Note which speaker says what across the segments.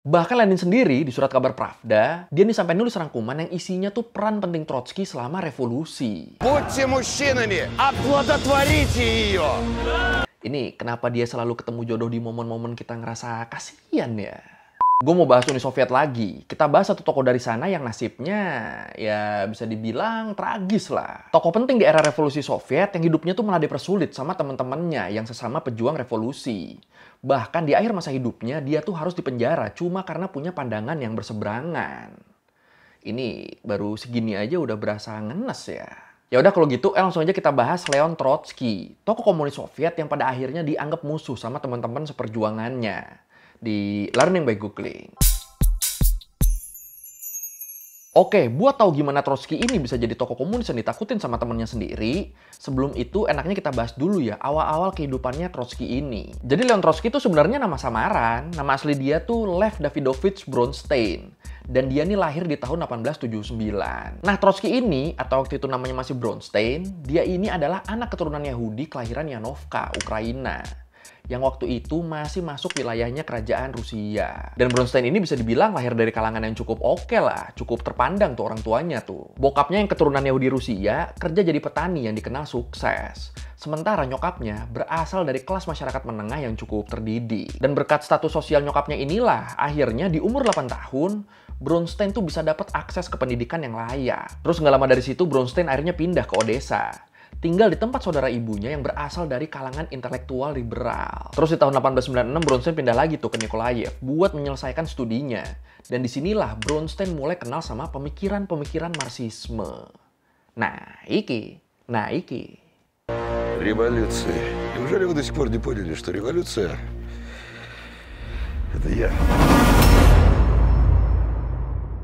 Speaker 1: Bahkan Lenin sendiri di surat kabar Pravda, dia nih sampai nulis rangkuman yang isinya tuh peran penting Trotsky selama revolusi.
Speaker 2: Будьте мужчинами, оплодотворите ее.
Speaker 1: Ini kenapa dia selalu ketemu jodoh di momen-momen kita ngerasa kasihan ya? Gue mau bahas Uni Soviet lagi. Kita bahas satu tokoh dari sana yang nasibnya ya bisa dibilang tragis lah. Tokoh penting di era revolusi Soviet yang hidupnya tuh malah dipersulit sama teman-temannya yang sesama pejuang revolusi. Bahkan di akhir masa hidupnya dia tuh harus dipenjara cuma karena punya pandangan yang berseberangan. Ini baru segini aja udah berasa ngenes ya. Ya udah kalau gitu, langsung aja kita bahas Leon Trotsky, tokoh komunis Soviet yang pada akhirnya dianggap musuh sama teman-teman seperjuangannya di Learning by Googling. Oke, buat tahu gimana Trotsky ini bisa jadi tokoh komunis yang ditakutin sama temennya sendiri, sebelum itu enaknya kita bahas dulu ya awal-awal kehidupannya Trotsky ini. Jadi Leon Trotsky itu sebenarnya nama samaran, nama asli dia tuh Lev Davidovich Bronstein. Dan dia nih lahir di tahun 1879. Nah, Trotsky ini, atau waktu itu namanya masih Bronstein, dia ini adalah anak keturunan Yahudi kelahiran Yanovka, Ukraina. Yang waktu itu masih masuk wilayahnya kerajaan Rusia. Dan Bronstein ini bisa dibilang lahir dari kalangan yang cukup oke lah, cukup terpandang tuh orang tuanya tuh. Bokapnya yang keturunan Yahudi Rusia, kerja jadi petani yang dikenal sukses. Sementara nyokapnya berasal dari kelas masyarakat menengah yang cukup terdidik. Dan berkat status sosial nyokapnya inilah, akhirnya di umur 8 tahun, Bronstein tuh bisa dapat akses ke pendidikan yang layak. Terus nggak lama dari situ, Bronstein akhirnya pindah ke Odessa. Tinggal di tempat saudara ibunya yang berasal dari kalangan intelektual liberal. Terus di tahun 1896 Bronstein pindah lagi tuh ke Nikolaev buat menyelesaikan studinya. Dan disinilah Bronstein mulai kenal sama pemikiran-pemikiran Marxisme. Nah, iki.
Speaker 2: Революция. Неужели вы до сих пор не поняли, что революция — это я?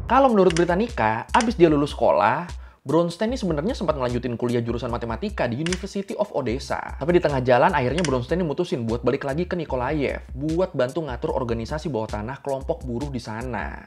Speaker 1: Kalau menurut Britannica, abis dia lulus sekolah, Bronstein ini sebenarnya sempat ngelanjutin kuliah jurusan matematika di University of Odessa. Tapi di tengah jalan akhirnya Bronstein ini mutusin buat balik lagi ke Nikolaev buat bantu ngatur organisasi bawah tanah kelompok buruh di sana.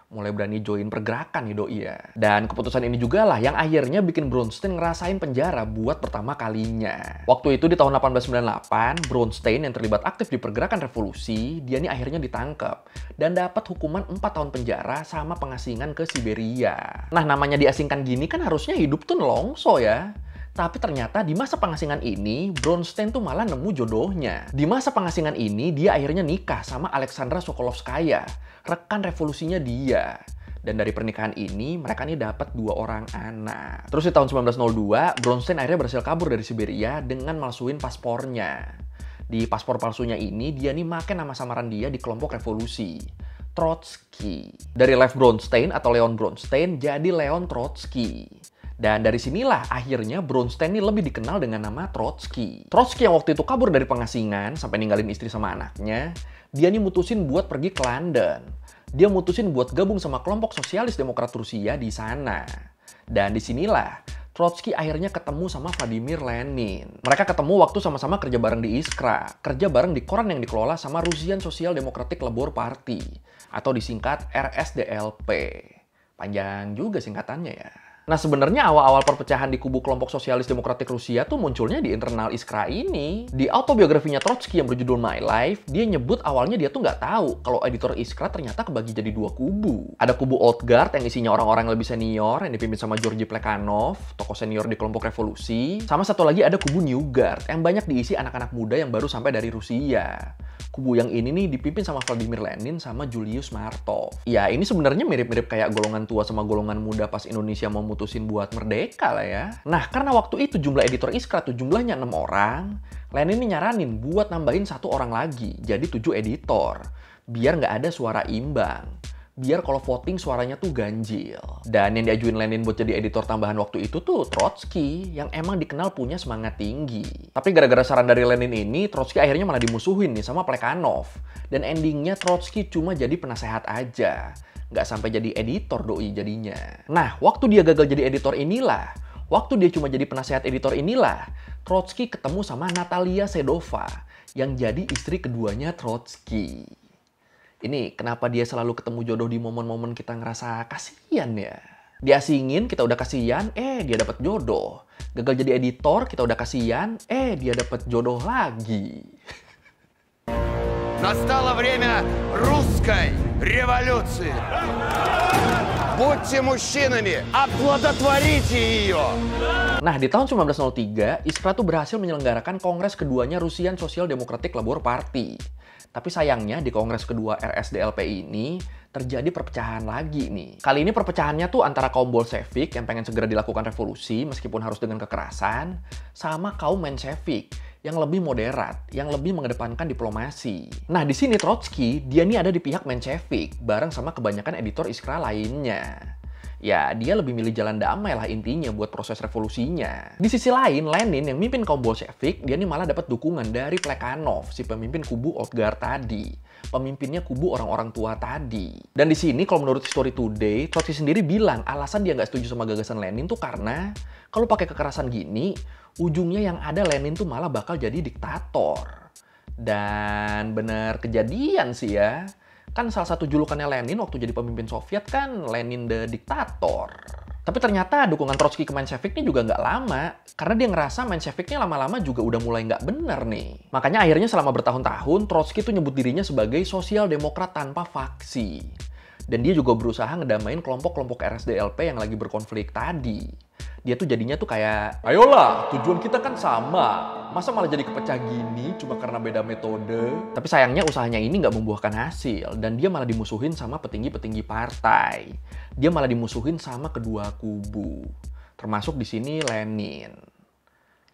Speaker 1: Mulai berani join pergerakan nih doi ya. Dan keputusan ini juga lah yang akhirnya bikin Bronstein ngerasain penjara buat pertama kalinya. Waktu itu di tahun 1898, Bronstein yang terlibat aktif di pergerakan revolusi, dia nih akhirnya ditangkap dan dapat hukuman 4 tahun penjara sama pengasingan ke Siberia. Nah, namanya diasingkan gini kan harusnya hidup tuh nelongso ya. Tapi ternyata di masa pengasingan ini, Bronstein tuh malah nemu jodohnya. Di masa pengasingan ini, dia akhirnya nikah sama Alexandra Sokolovskaya, rekan revolusinya dia. Dan dari pernikahan ini, mereka nih dapat 2 orang anak. Terus di tahun 1902, Bronstein akhirnya berhasil kabur dari Siberia dengan malsuin paspornya. Di paspor palsunya ini, dia nih make nama samaran dia di kelompok revolusi, Trotsky. Dari Lev Bronstein atau Leon Bronstein jadi Leon Trotsky. Dan dari sinilah akhirnya Bronstein ini lebih dikenal dengan nama Trotsky. Trotsky yang waktu itu kabur dari pengasingan sampai ninggalin istri sama anaknya, dia nih mutusin buat pergi ke London. Dia mutusin buat gabung sama kelompok sosialis demokrat Rusia di sana. Dan disinilah Trotsky akhirnya ketemu sama Vladimir Lenin. Mereka ketemu waktu sama-sama kerja bareng di Iskra, kerja bareng di koran yang dikelola sama Russian Social Democratic Labour Party, atau disingkat RSDLP. Panjang juga singkatannya ya. Nah, sebenarnya awal-awal perpecahan di kubu kelompok sosialis demokratik Rusia tuh munculnya di internal Iskra ini. Di autobiografinya Trotsky yang berjudul My Life, dia nyebut awalnya dia tuh nggak tahu kalau editor Iskra ternyata kebagi jadi 2 kubu. Ada kubu Old Guard yang isinya orang-orang yang lebih senior yang dipimpin sama Georgy Plekhanov, tokoh senior di kelompok revolusi. Sama satu lagi ada kubu New Guard yang banyak diisi anak-anak muda yang baru sampai dari Rusia. Kubu yang ini nih dipimpin sama Vladimir Lenin sama Julius Martov. Ya, ini sebenarnya mirip-mirip kayak golongan tua sama golongan muda pas Indonesia mau mutusin buat merdeka lah ya. Nah, karena waktu itu jumlah editor Iskra tuh jumlahnya 6 orang, Lenin ini nyaranin buat nambahin 1 orang lagi, jadi 7 editor. Biar nggak ada suara imbang. Biar kalau voting suaranya tuh ganjil. Dan yang diajuin Lenin buat jadi editor tambahan waktu itu tuh Trotsky, yang emang dikenal punya semangat tinggi. Tapi gara-gara saran dari Lenin ini, Trotsky akhirnya malah dimusuhin nih sama Plekhanov. Dan endingnya Trotsky cuma jadi penasehat aja. Nggak sampai jadi editor doi jadinya. Nah, waktu dia gagal jadi editor inilah, waktu dia cuma jadi penasehat editor inilah, Trotsky ketemu sama Natalia Sedova, yang jadi istri keduanya Trotsky. Ini kenapa dia selalu ketemu jodoh di momen-momen kita ngerasa kasihan ya? Diasingin, kita udah kasihan, dia dapat jodoh. Gagal jadi editor, kita udah kasihan, dia dapat jodoh lagi.
Speaker 3: Настало время русской революции. Будьте мужчинами, оплодотворите ее.
Speaker 1: Nah, di tahun 1903, Iskra tuh berhasil menyelenggarakan kongres keduanya Russian Social Democratic Labour Party. Tapi sayangnya di kongres kedua RSDLP ini terjadi perpecahan lagi nih. Kali ini perpecahannya tuh antara kaum Bolshevik yang pengen segera dilakukan revolusi meskipun harus dengan kekerasan, sama kaum Menshevik yang lebih moderat, yang lebih mengedepankan diplomasi. Nah, di sini Trotsky, dia nih ada di pihak Menshevik, bareng sama kebanyakan editor Iskra lainnya. Ya, dia lebih milih jalan damai lah intinya buat proses revolusinya. Di sisi lain, Lenin yang mimpin kaum Bolshevik, dia nih malah dapat dukungan dari Plekhanov, si pemimpin kubu Old Guard tadi. Pemimpinnya kubu orang-orang tua tadi. Dan di sini, kalau menurut History Today, Trotsky sendiri bilang alasan dia nggak setuju sama gagasan Lenin tuh karena kalau pakai kekerasan gini, ujungnya yang ada Lenin tuh malah bakal jadi diktator. Dan bener kejadian sih ya. Kan salah satu julukannya Lenin waktu jadi pemimpin Soviet kan Lenin the Diktator. Tapi ternyata dukungan Trotsky ke Menshevik ini juga nggak lama. Karena dia ngerasa Menshevik ini lama-lama juga udah mulai nggak bener nih. Makanya akhirnya selama bertahun-tahun Trotsky tuh nyebut dirinya sebagai sosial demokrat tanpa faksi. Dan dia juga berusaha ngedamain kelompok-kelompok RSDLP yang lagi berkonflik tadi. Dia tuh jadinya tuh kayak, ayolah, tujuan kita kan sama. Masa malah jadi kepecah gini cuma karena beda metode? Tapi sayangnya usahanya ini nggak membuahkan hasil. Dan dia malah dimusuhin sama petinggi-petinggi partai. Dia malah dimusuhin sama kedua kubu. Termasuk di sini Lenin.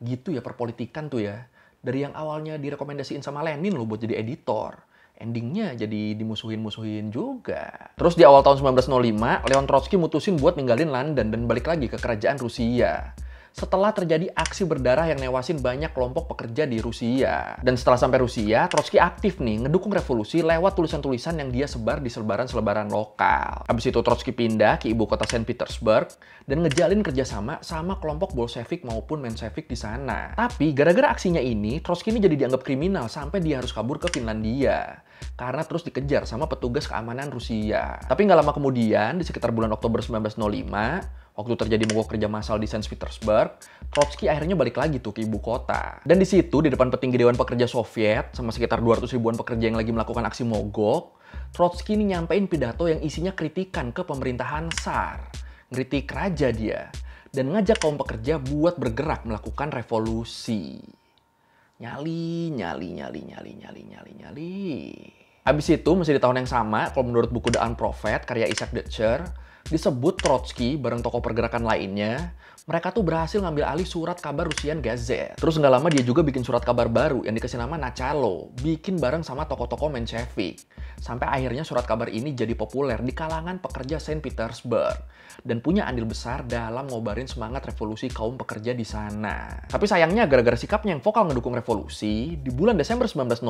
Speaker 1: Gitu ya perpolitikan tuh ya. Dari yang awalnya direkomendasiin sama Lenin loh buat jadi editor. Endingnya jadi dimusuhin-musuhin juga. Terus di awal tahun 1905, Leon Trotsky mutusin buat ninggalin London dan balik lagi ke kerajaan Rusia. Setelah terjadi aksi berdarah yang newasin banyak kelompok pekerja di Rusia. Dan setelah sampai Rusia, Trotsky aktif nih ngedukung revolusi lewat tulisan-tulisan yang dia sebar di selebaran-selebaran lokal. Habis itu Trotsky pindah ke ibu kota Saint Petersburg dan ngejalin kerjasama sama kelompok Bolshevik maupun Menshevik di sana. Tapi gara-gara aksinya ini, Trotsky ini jadi dianggap kriminal sampai dia harus kabur ke Finlandia. Karena terus dikejar sama petugas keamanan Rusia. Tapi nggak lama kemudian, di sekitar bulan Oktober 1905, waktu terjadi mogok kerja massal di Saint Petersburg, Trotsky akhirnya balik lagi tuh ke ibu kota. Dan di situ, di depan petinggi Dewan Pekerja Soviet, sama sekitar 200 ribuan pekerja yang lagi melakukan aksi mogok, Trotsky ini nyampein pidato yang isinya kritikan ke pemerintahan Tsar. Ngeritik raja dia. Dan ngajak kaum pekerja buat bergerak melakukan revolusi. Nyali. Habis itu, masih di tahun yang sama, kalau menurut buku The Unprophet, karya Isaac Deutscher, disebut Trotsky bareng tokoh pergerakan lainnya, mereka tuh berhasil ngambil alih surat kabar Russian Gazette. Terus nggak lama dia juga bikin surat kabar baru yang dikasih nama Nachalo, bikin bareng sama tokoh-tokoh Menshevik. Sampai akhirnya surat kabar ini jadi populer di kalangan pekerja Saint Petersburg dan punya andil besar dalam ngobarin semangat revolusi kaum pekerja di sana. Tapi sayangnya gara-gara sikapnya yang vokal ngedukung revolusi, di bulan Desember 1905,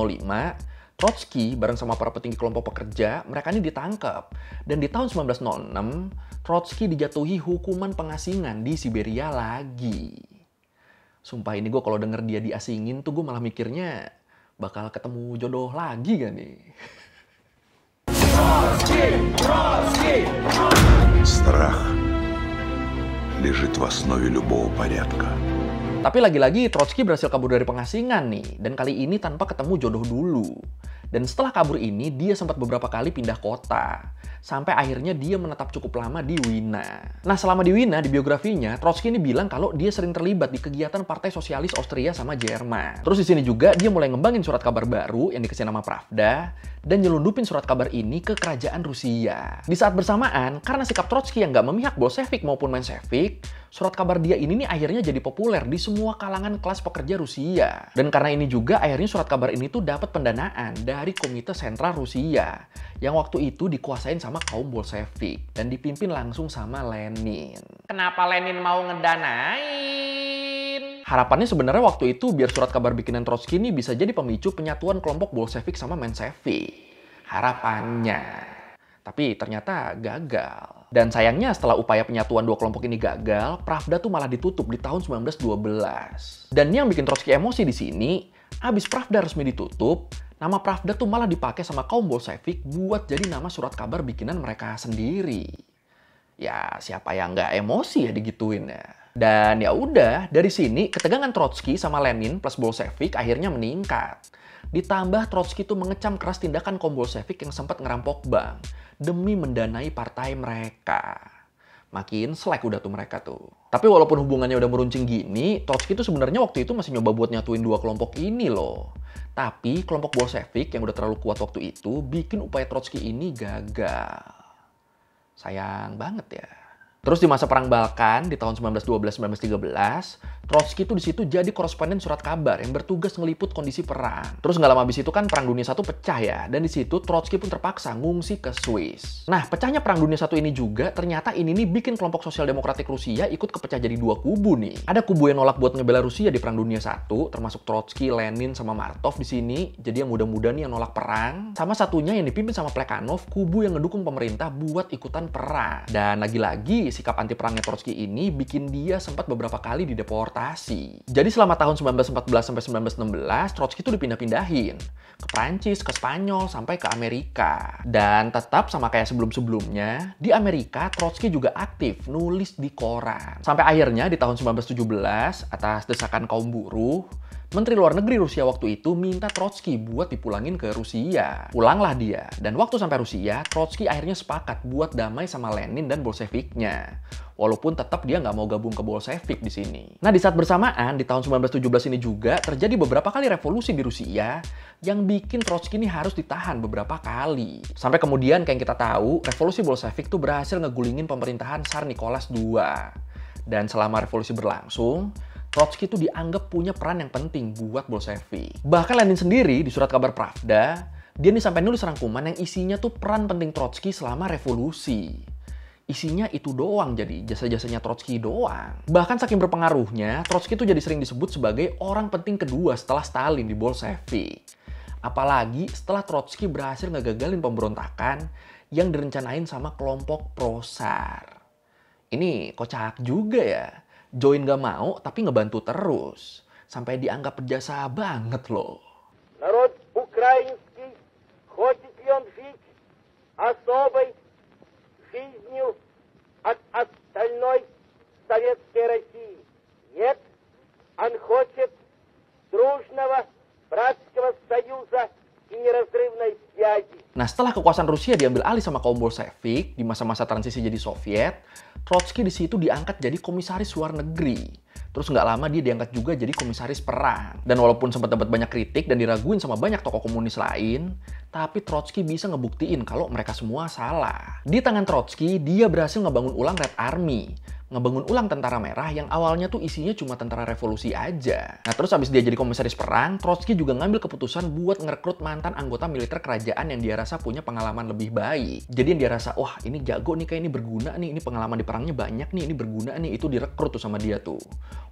Speaker 1: Trotsky bareng sama para petinggi kelompok pekerja, mereka ini ditangkap. Dan di tahun 1906, Trotsky dijatuhi hukuman pengasingan di Siberia lagi. Sumpah ini gue kalau denger dia diasingin tuh gue malah mikirnya bakal ketemu jodoh lagi gak nih?
Speaker 2: Страх лежит в основе любого порядка.
Speaker 1: Tapi lagi-lagi Trotsky berhasil kabur dari pengasingan nih, dan kali ini tanpa ketemu jodoh dulu. Dan setelah kabur ini, dia sempat beberapa kali pindah kota. Sampai akhirnya dia menetap cukup lama di Wina. Nah, selama di Wina, di biografinya, Trotsky ini bilang kalau dia sering terlibat di kegiatan Partai Sosialis Austria sama Jerman. Terus di sini juga dia mulai ngembangin surat kabar baru yang dikasih nama Pravda, dan nyelundupin surat kabar ini ke kerajaan Rusia. Di saat bersamaan, karena sikap Trotsky yang nggak memihak Bolshevik maupun Menshevik, surat kabar dia ini nih akhirnya jadi populer di semua kalangan kelas pekerja Rusia. Dan karena ini juga akhirnya surat kabar ini tuh dapat pendanaan dari Komite Sentral Rusia yang waktu itu dikuasain sama kaum Bolshevik dan dipimpin langsung sama Lenin. Kenapa Lenin mau ngedanain? Harapannya sebenarnya waktu itu biar surat kabar bikinan Trotsky ini bisa jadi pemicu penyatuan kelompok Bolshevik sama Menshevik. Harapannya. Tapi ternyata gagal. Dan sayangnya setelah upaya penyatuan dua kelompok ini gagal, Pravda tuh malah ditutup di tahun 1912. Dan yang bikin Trotsky emosi di sini, abis Pravda resmi ditutup, nama Pravda tuh malah dipakai sama kaum Bolshevik buat jadi nama surat kabar bikinan mereka sendiri. Ya siapa yang nggak emosi ya digituin ya. Dan ya udah, dari sini ketegangan Trotsky sama Lenin plus Bolshevik akhirnya meningkat. Ditambah Trotsky itu mengecam keras tindakan kaum Bolshevik yang sempat ngerampok bank demi mendanai partai mereka. Makin selek udah tuh mereka tuh. Tapi walaupun hubungannya udah meruncing gini, Trotsky itu sebenarnya waktu itu masih nyoba buat nyatuin dua kelompok ini loh. Tapi kelompok Bolshevik yang udah terlalu kuat waktu itu bikin upaya Trotsky ini gagal. Sayang banget ya. Terus di masa Perang Balkan di tahun 1912-1913, Trotsky itu di situ jadi koresponden surat kabar yang bertugas ngeliput kondisi perang. Terus nggak lama habis itu kan Perang Dunia I pecah ya, dan di situ Trotsky pun terpaksa ngungsi ke Swiss. Nah, pecahnya Perang Dunia I ini juga ternyata ini nih bikin kelompok Sosial Demokratik Rusia ikut kepecah jadi dua kubu nih. Ada kubu yang nolak buat ngebela Rusia di Perang Dunia I, termasuk Trotsky, Lenin, sama Martov di sini. Jadi yang muda-muda nih yang nolak perang. Sama satunya yang dipimpin sama Plekhanov, kubu yang ngedukung pemerintah buat ikutan perang. Dan lagi-lagi sikap anti perangnya Trotsky ini bikin dia sempat beberapa kali dideportasi. Jadi selama tahun 1914 sampai 1916, Trotsky itu dipindah-pindahin ke Prancis, ke Spanyol, sampai ke Amerika. Dan tetap sama kayak sebelum-sebelumnya, di Amerika Trotsky juga aktif nulis di koran. Sampai akhirnya di tahun 1917, atas desakan kaum buruh, Menteri Luar Negeri Rusia waktu itu minta Trotsky buat dipulangin ke Rusia. Pulanglah dia. Dan waktu sampai Rusia, Trotsky akhirnya sepakat buat damai sama Lenin dan Bolsheviknya. Walaupun tetap dia nggak mau gabung ke Bolshevik di sini. Nah, di saat bersamaan, di tahun 1917 ini juga terjadi beberapa kali revolusi di Rusia yang bikin Trotsky ini harus ditahan beberapa kali. Sampai kemudian kayak yang kita tahu, revolusi Bolshevik tuh berhasil ngegulingin pemerintahan Tsar Nicholas II. Dan selama revolusi berlangsung, Trotsky itu dianggap punya peran yang penting buat Bolshevik. Bahkan Lenin sendiri di surat kabar Pravda, dia nih sampai nulis rangkuman yang isinya tuh peran penting Trotsky selama revolusi. Isinya itu doang, jadi jasa-jasanya Trotsky doang. Bahkan saking berpengaruhnya, Trotsky itu jadi sering disebut sebagai orang penting kedua setelah Stalin di Bolshevik. Apalagi setelah Trotsky berhasil ngegagalin pemberontakan yang direncanain sama kelompok pro-Tsar. Ini kocak juga ya. Join gak mau, tapi ngebantu terus. Sampai dianggap berjasa banget loh.
Speaker 4: Народ украинский хочет ли он жить особой жизнью от остальной советской России? Нет, он хочет дружного братского союза и неразрывной связи.
Speaker 1: Nah, setelah kekuasaan Rusia diambil alih sama kaum Bolshevik di masa-masa transisi jadi Soviet, Trotsky di situ diangkat jadi komisaris luar negeri. Terus nggak lama dia diangkat juga jadi komisaris perang. Dan walaupun sempat dapat banyak kritik dan diraguin sama banyak tokoh komunis lain, tapi Trotsky bisa ngebuktiin kalau mereka semua salah. Di tangan Trotsky, dia berhasil ngebangun ulang Red Army. Ngebangun ulang tentara merah yang awalnya tuh isinya cuma tentara revolusi aja. Nah, terus habis dia jadi komisaris perang, Trotsky juga ngambil keputusan buat ngerekrut mantan anggota militer kerajaan yang dia rasa punya pengalaman lebih baik. Jadi yang dia rasa, wah ini jago nih, kayak ini berguna nih, ini pengalaman di perangnya banyak nih, ini berguna nih, itu direkrut tuh sama dia tuh.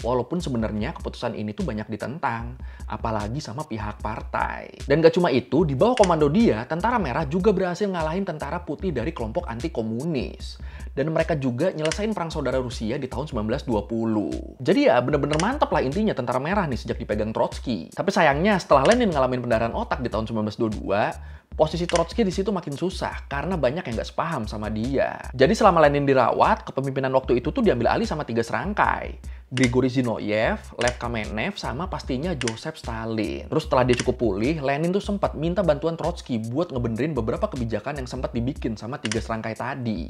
Speaker 1: Walaupun sebenarnya keputusan ini tuh banyak ditentang, apalagi sama pihak partai. Dan gak cuma itu, di bawah komando dia, tentara merah juga berhasil ngalahin tentara putih dari kelompok anti komunis. Dan mereka juga nyelesain perang saudara Rusia di tahun 1920. Jadi ya bener-bener mantap lah intinya tentara merah nih sejak dipegang Trotsky. Tapi sayangnya setelah Lenin ngalamin pendarahan otak di tahun 1922, posisi Trotsky di situ makin susah karena banyak yang nggak sepaham sama dia. Jadi selama Lenin dirawat, kepemimpinan waktu itu tuh diambil alih sama 3 serangkai. Grigory Zinoyev, Lev Kamenev, sama pastinya Joseph Stalin. Terus setelah dia cukup pulih, Lenin tuh sempat minta bantuan Trotsky buat ngebenerin beberapa kebijakan yang sempat dibikin sama 3 serangkai tadi.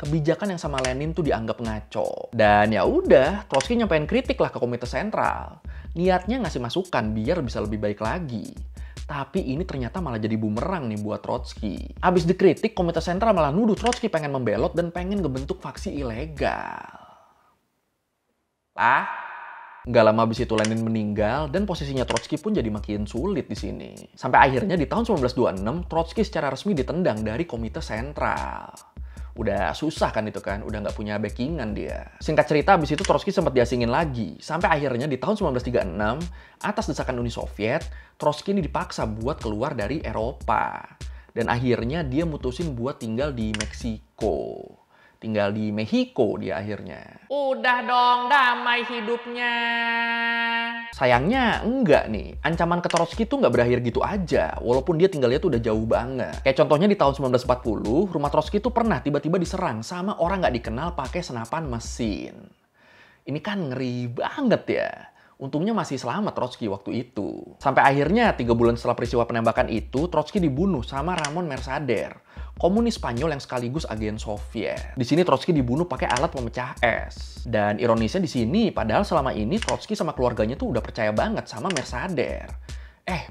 Speaker 1: Kebijakan yang sama Lenin tuh dianggap ngaco. Dan ya udah, Trotsky nyampein kritik lah ke Komite Sentral. Niatnya ngasih masukan biar bisa lebih baik lagi. Tapi ini ternyata malah jadi bumerang nih buat Trotsky. Abis dikritik, Komite Sentral malah nuduh Trotsky pengen membelot dan pengen ngebentuk faksi ilegal. Lah, nggak lama abis itu Lenin meninggal dan posisinya Trotsky pun jadi makin sulit di sini. Sampai akhirnya di tahun 1926, Trotsky secara resmi ditendang dari Komite Sentral. Udah susah kan itu kan, udah nggak punya backingan dia. Singkat cerita, abis itu Trotsky sempat diasingin lagi. Sampai akhirnya di tahun 1936, atas desakan Uni Soviet, Trotsky ini dipaksa buat keluar dari Eropa. Dan akhirnya dia mutusin buat tinggal di Meksiko. Tinggal di Meksiko dia akhirnya. Udah dong, damai hidupnya. Sayangnya enggak nih, ancaman ke Trotsky tuh nggak berakhir gitu aja, walaupun dia tinggalnya tuh udah jauh banget. Kayak contohnya di tahun 1940, rumah Trotsky tuh pernah tiba-tiba diserang sama orang nggak dikenal pakai senapan mesin. Ini kan ngeri banget ya. Untungnya masih selamat Trotsky waktu itu. Sampai akhirnya 3 bulan setelah peristiwa penembakan itu, Trotsky dibunuh sama Ramon Mercader, komunis Spanyol yang sekaligus agen Soviet. Di sini Trotsky dibunuh pakai alat pemecah es. Dan ironisnya di sini, padahal selama ini Trotsky sama keluarganya tuh udah percaya banget sama Mercader.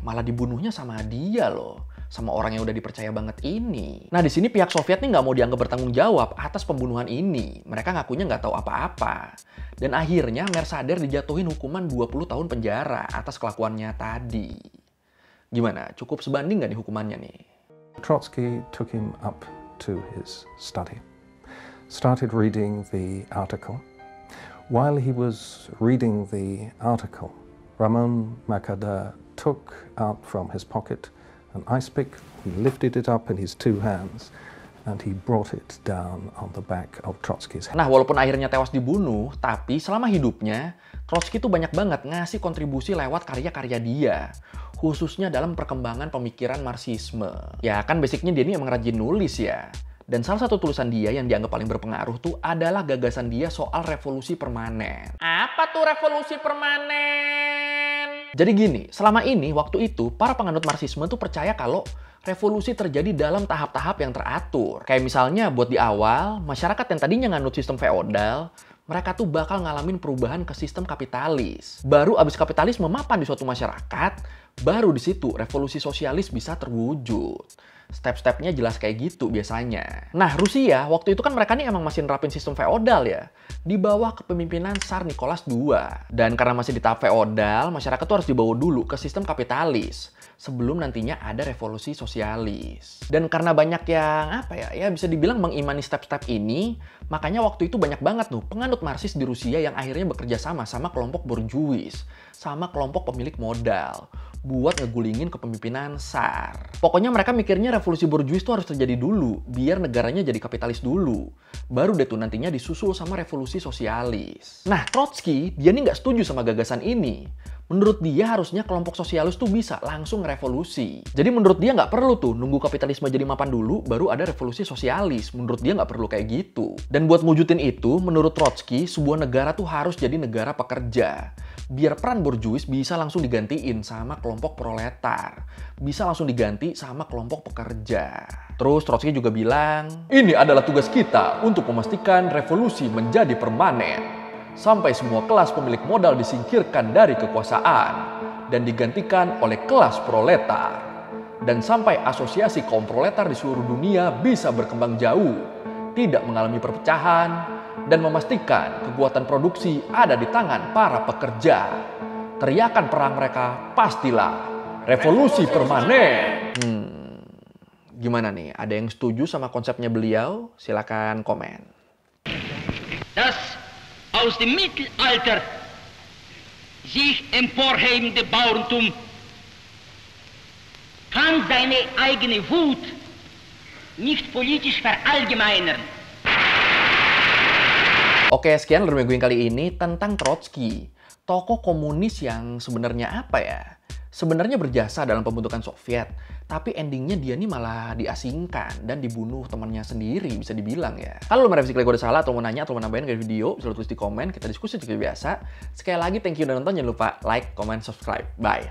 Speaker 1: Malah dibunuhnya sama dia loh. Sama orang yang udah dipercaya banget ini. Nah, di sini pihak Soviet nih nggak mau dianggap bertanggung jawab atas pembunuhan ini. Mereka ngakunya nggak tahu apa-apa. Dan akhirnya Mercader dijatuhin hukuman 20 tahun penjara atas kelakuannya tadi. Gimana? Cukup sebanding nggak nih hukumannya nih?
Speaker 5: Trotsky took him up to his study, started reading the article. While he was reading the article, Ramon Mercader took out from his pocket an ice pick, he lifted it up in his 2 hands, and he brought it down on the back of Trotsky's head.
Speaker 1: Nah, walaupun akhirnya tewas dibunuh, tapi selama hidupnya, Trotsky tuh banyak banget ngasih kontribusi lewat karya-karya dia. Khususnya dalam perkembangan pemikiran Marxisme. Ya kan basicnya dia ini emang rajin nulis ya. Dan salah satu tulisan dia yang dianggap paling berpengaruh tuh adalah gagasan dia soal revolusi permanen. Apa tuh revolusi permanen? Jadi gini, selama ini waktu itu para penganut Marxisme tuh percaya kalau revolusi terjadi dalam tahap-tahap yang teratur. Kayak misalnya buat di awal, masyarakat yang tadinya nganut sistem feodal, mereka tuh bakal ngalamin perubahan ke sistem kapitalis. Baru abis kapitalisme mapan di suatu masyarakat, baru di situ revolusi sosialis bisa terwujud. Step-stepnya jelas kayak gitu biasanya. Nah, Rusia waktu itu kan mereka nih emang masih nerapin sistem feodal ya. Di bawah kepemimpinan Tsar Nicholas II. Dan karena masih di tahap feodal, masyarakat tuh harus dibawa dulu ke sistem kapitalis. Sebelum nantinya ada revolusi sosialis. Dan karena banyak yang, ya bisa dibilang mengimani step-step ini, makanya waktu itu banyak banget tuh penganut Marxis di Rusia yang akhirnya bekerja sama kelompok borjuis, sama kelompok pemilik modal, buat ngegulingin kepemimpinan Tsar. Pokoknya mereka mikirnya revolusi borjuis itu harus terjadi dulu, biar negaranya jadi kapitalis dulu. Baru deh tuh nantinya disusul sama revolusi sosialis. Nah, Trotsky, dia nih nggak setuju sama gagasan ini. Menurut dia harusnya kelompok sosialis tuh bisa langsung revolusi. Jadi menurut dia nggak perlu tuh nunggu kapitalisme jadi mapan dulu, baru ada revolusi sosialis. Menurut dia nggak perlu kayak gitu. Dan buat mewujudin itu, menurut Trotsky, sebuah negara tuh harus jadi negara pekerja. Biar peran borjuis bisa langsung digantiin sama kelompok proletar. Bisa langsung diganti sama kelompok pekerja. Terus Trotsky juga bilang, ini adalah tugas kita untuk memastikan revolusi menjadi permanen. Sampai semua kelas pemilik modal disingkirkan dari kekuasaan dan digantikan oleh kelas proletar. Dan sampai asosiasi kaum proletar di seluruh dunia bisa berkembang jauh, tidak mengalami perpecahan, dan memastikan kekuatan produksi ada di tangan para pekerja. Teriakan perang mereka pastilah revolusi permanen. Gimana nih? Ada yang setuju sama konsepnya beliau? Silakan komen.
Speaker 6: Aus dem Mittelalter sich emporhebende Bauerntum kann seine eigene Wut nicht politisch verallgemeinern.
Speaker 1: Oke, sekian Lur Minggu kali ini tentang Trotsky, tokoh komunis yang sebenarnya sebenarnya berjasa dalam pembentukan Soviet, tapi endingnya dia nih malah diasingkan dan dibunuh temannya sendiri, bisa dibilang ya. Kalau lo merevisi kali gue udah salah atau mau nanya atau mau nambahin ke video, bisa lo tulis di komen, kita diskusi seperti biasa. Sekali lagi thank you udah nonton, jangan lupa like, comment, subscribe. Bye.